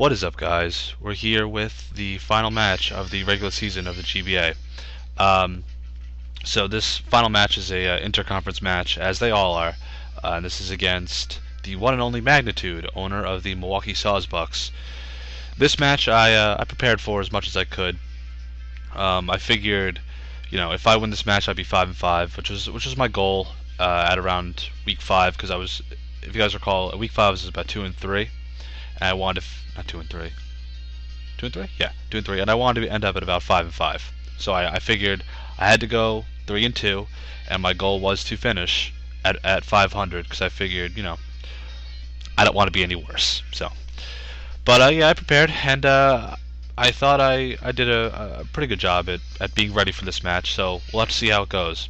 What is up, guys? We're here with the final match of the regular season of the GBA. Um, so this final match is a interconference match, as they all are. This is against the one and only m4gni2de, owner of the Milwaukee Sawsbucks. This match I prepared for as much as I could. I figured, if I win this match, I'd be 5-5, which was my goal at around week 5, because if you guys recall, week 5 was about 2-3. And I wanted to, not 2-3. 2-3? Yeah, 2-3. And I wanted to end up at about 5-5. So I figured I had to go 3-2, and my goal was to finish at 500, because I figured, I don't want to be any worse. But yeah, I prepared, and I thought I did a pretty good job at being ready for this match. So we'll have to see how it goes.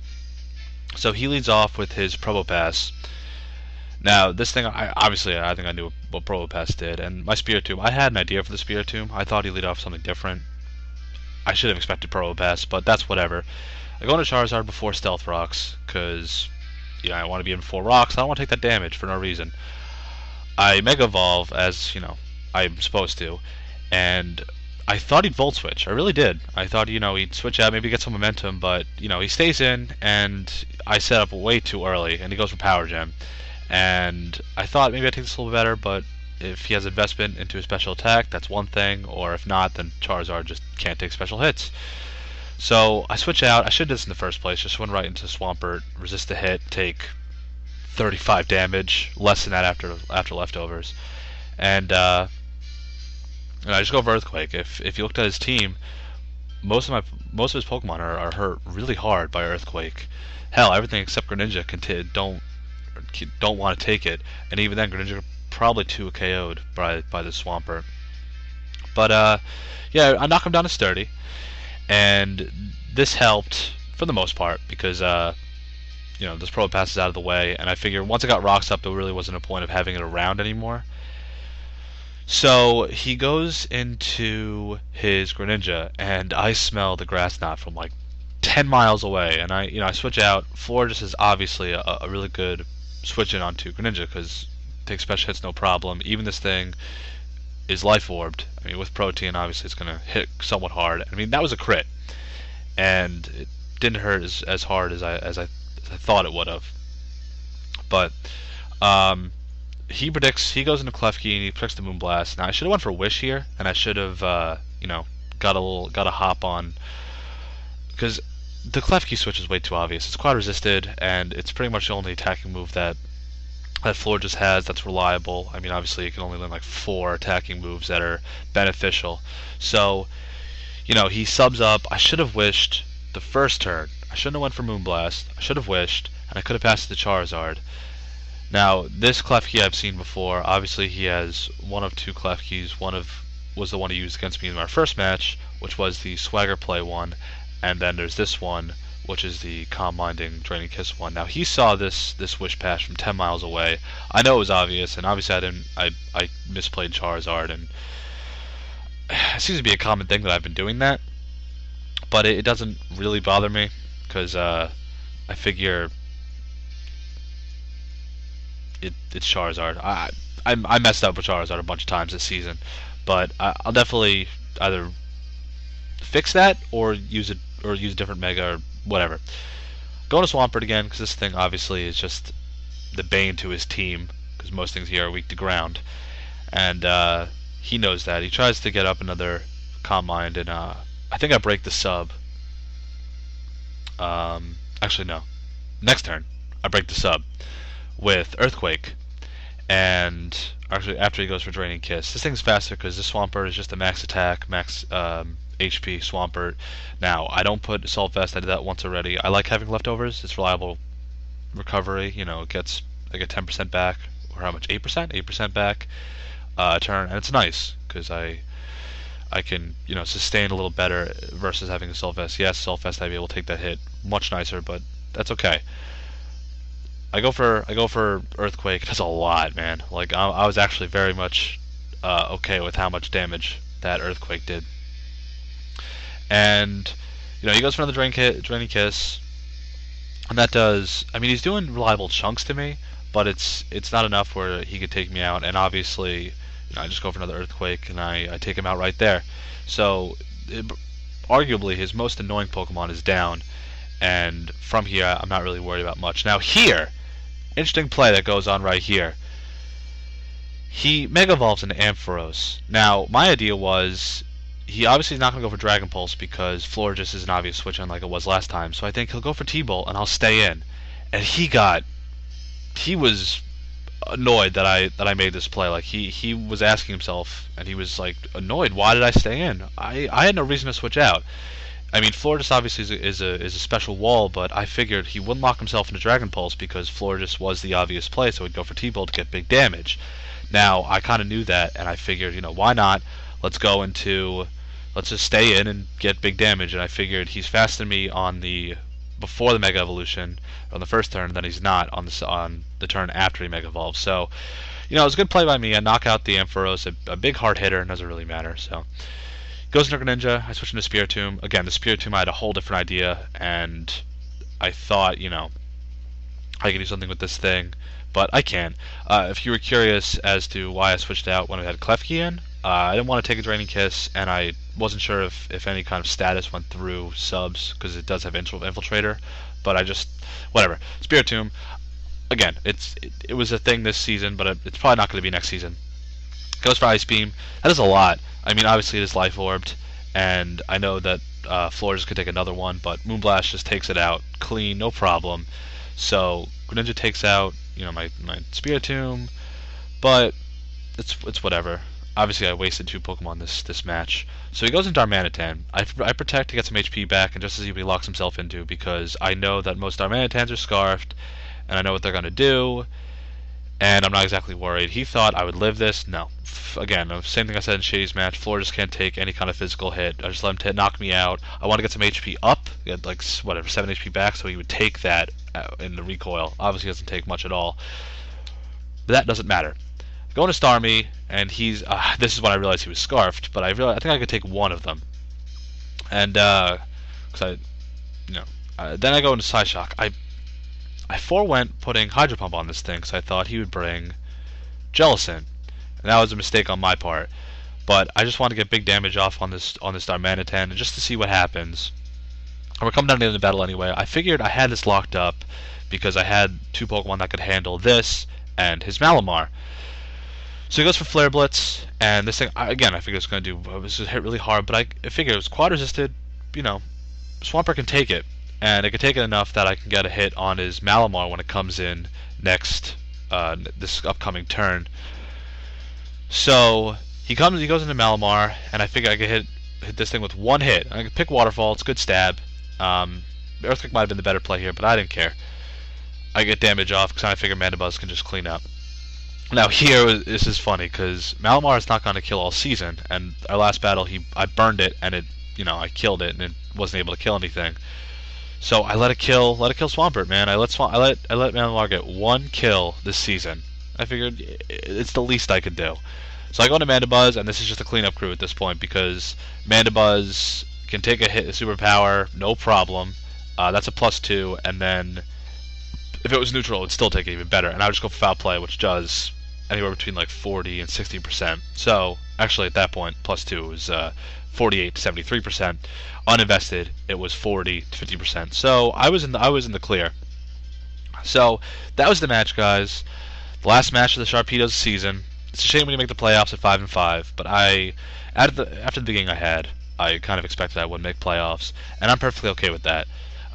So he leads off with his Probo Pass. Now, this thing, I think I knew what Probo Pass did, and my Spirit Tomb, I had an idea for the Spirit Tomb. I thought he'd lead off something different. I should have expected Probo Pass, but that's whatever. I go into Charizard before Stealth Rocks, because, I want to be in 4 rocks. I don't want to take that damage for no reason. I Mega Evolve, as, I'm supposed to, and I thought he'd Volt Switch. I really did. I thought, he'd switch out, maybe get some momentum, but, he stays in, and I set up way too early, and he goes for Power Gem. And I thought maybe I'd take this a little bit better, but if he has investment into a special attack, that's one thing, or if not, then Charizard just can't take special hits. So I switch out. I should have done this in the first place. Just went right into Swampert, resist the hit, take 35 damage, less than that after leftovers, and I just go for Earthquake. If you looked at his team, most of his Pokemon are hurt really hard by Earthquake. Hell, everything except Greninja don't want to take it, and even then Greninja probably 2 KO'd by the Swampert. But yeah, I knock him down to sturdy, and this helped for the most part because this Probo Pass is out of the way, and I figure once I got rocks up, there really wasn't a point of having it around anymore. So he goes into his Greninja, and I smell the grass knot from like 10 miles away, and I switch out. Florges is obviously a really good switch in onto Greninja because takes special hits no problem. Even this thing is life orbed. I mean, with Protein, obviously it's gonna hit somewhat hard. I mean, that was a crit, and it didn't hurt as hard as I thought it would have. But he goes into Klefki and he predicts the Moonblast. Now I should have went for Wish here, and I should have got a hop on, because the Klefki switch is way too obvious. It's quad resisted, and it's pretty much the only attacking move that Florges has that's reliable. I mean, obviously you can only learn like 4 attacking moves that are beneficial. So, he subs up. I should have wished the first turn. I shouldn't have went for Moonblast. I should have wished, and I could have passed it to Charizard. Now, this Klefki I've seen before. Obviously, he has one of 2 Klefkis. Was the one he used against me in our first match, which was the Swagger Play one. And then there's this one, which is the Calm Minding Draining Kiss one. Now he saw this Wish Pass from 10 miles away. I know it was obvious, and obviously I misplayed Charizard, and it seems to be a common thing that I've been doing that. But it doesn't really bother me, because I figure it's Charizard. I messed up with Charizard a bunch of times this season, but I'll definitely either fix that or use a different Mega or whatever. Going to Swampert again, because this thing obviously is just the bane to his team, because most things here are weak to ground, and he knows that. He tries to get up another Calm Mind, and I think I break the sub. Actually no, next turn I break the sub with Earthquake, and actually after he goes for Draining Kiss. This thing's faster because this Swampert is just a max attack, max HP Swampert. Now, I don't put Assault Vest. I did that once already. I like having leftovers. It's reliable recovery. It gets I get 10% back, or how much? 8%? 8% back a turn, and it's nice because I can sustain a little better versus having Assault Vest. Yes, Assault Vest I'd be able to take that hit much nicer, but that's okay. I go for Earthquake. That's a lot, man. Like I was actually very much okay with how much damage that Earthquake did. And he goes for another Draining Kiss, and that does. I mean, he's doing reliable chunks to me, but it's not enough where he could take me out. And obviously, I just go for another Earthquake, and I take him out right there. So, arguably, his most annoying Pokemon is down, and from here, I'm not really worried about much. Now here, interesting play that goes on right here. He Mega Evolves into Ampharos. Now, my idea was, he obviously is not going to go for Dragon Pulse because Florges is an obvious switch on like it was last time, so I think he'll go for T-Bolt, and I'll stay in. And he was annoyed that I made this play. Like he was asking himself, and he was like annoyed. Why did I stay in? I had no reason to switch out. I mean, Florges obviously is a special wall, but I figured he wouldn't lock himself into Dragon Pulse because Florges was the obvious play, so he'd go for T-Bolt to get big damage. Now I kind of knew that, and I figured, why not? Let's just stay in and get big damage. And I figured he's faster than me before the Mega Evolution on the first turn than he's not on the turn after he Mega Evolves. So, it was a good play by me. I knock out the Ampharos, a big hard hitter, doesn't really matter. So, goes into Greninja. I switch into Spiritomb. Again, the Spiritomb I had a whole different idea, and I thought, I could do something with this thing, but I can't. If you were curious as to why I switched out when I had Klefki in, I didn't want to take a Draining Kiss, and I wasn't sure if any kind of status went through subs, because it does have Infiltrator, but I just, whatever. Spiritomb, again, it was a thing this season, but it's probably not going to be next season. Goes for Ice Beam. That is a lot. I mean, obviously it is Life Orbed, and I know that Florges could take another one, but Moonblast just takes it out clean, no problem. So Greninja takes out, my Spiritomb, but it's whatever. Obviously, I wasted 2 Pokemon this match. So he goes into Darmanitan. I protect to get some HP back, and just to see what he locks himself into, because I know that most Darmanitans are Scarfed, and I know what they're going to do, and I'm not exactly worried. He thought I would live this. No. Again, same thing I said in Shady's match. Florges can't take any kind of physical hit. I just let him knock me out. I want to get some HP up. He had like, 7 HP back, so he would take that in the recoil. Obviously, he doesn't take much at all. But that doesn't matter. Going to Starmie, and he's this is when I realized he was Scarfed, but I think I could take one of them. And because then I go into Psyshock. I forewent putting Hydro Pump on this thing because I thought he would bring Jellicent, and that was a mistake on my part. But I just want to get big damage off on this Darmanitan, and just to see what happens. And we're coming down to the end of the battle anyway. I figured I had this locked up because I had 2 Pokemon that could handle this and his Malamar. So he goes for Flare Blitz, and this thing, again, I figured it was going to hit really hard, but I figured it was quad resisted, Swampert can take it, and it can take it enough that I can get a hit on his Malamar when it comes in next, this upcoming turn. So he goes into Malamar, and I figure I could hit this thing with one hit. I can pick Waterfall, it's a good stab. Earthquake might have been the better play here, but I didn't care. I get damage off because I figure Mandibuzz can just clean up. Now here, this is funny because Malamar is not going to kill all season, and our last battle I burned it, and I killed it, and it wasn't able to kill anything. So I let it kill Swampert, man. I let Malamar get 1 kill this season. I figured it's the least I could do. So I go into Mandibuzz, and this is just a cleanup crew at this point because Mandibuzz can take a hit, a superpower, no problem. That's a +2, and then if it was neutral, it would still take it even better. And I would just go for Foul Play, which does anywhere between like 40 and 60%. So actually, at that point, +2 was 48 to 73%. Uninvested, it was 40 to 50%. So I was in the clear. So that was the match, guys. The last match of the Sharpedos season. It's a shame we didn't make the playoffs at 5-5, but after the beginning I kind of expected I wouldn't make playoffs, and I'm perfectly okay with that.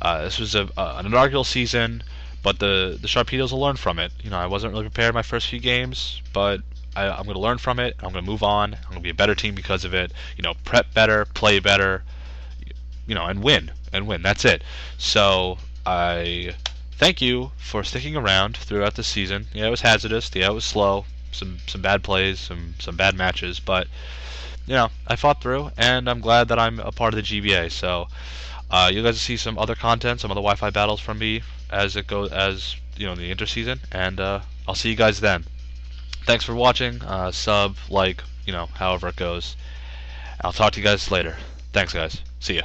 This was an inaugural season. But the Sharpedos will learn from it. I wasn't really prepared my first few games, but I'm going to learn from it. I'm going to move on. I'm going to be a better team because of it. Prep better, play better, and win. That's it. So I thank you for sticking around throughout the season. Yeah, it was hazardous. Yeah, it was slow. Some bad plays, some bad matches, but I fought through, and I'm glad that I'm a part of the GBA. So you guys will see some other content, some other Wi-Fi battles from me as it goes, in the interseason, and I'll see you guys then. Thanks for watching. Sub, like, however it goes. I'll talk to you guys later. Thanks, guys. See ya.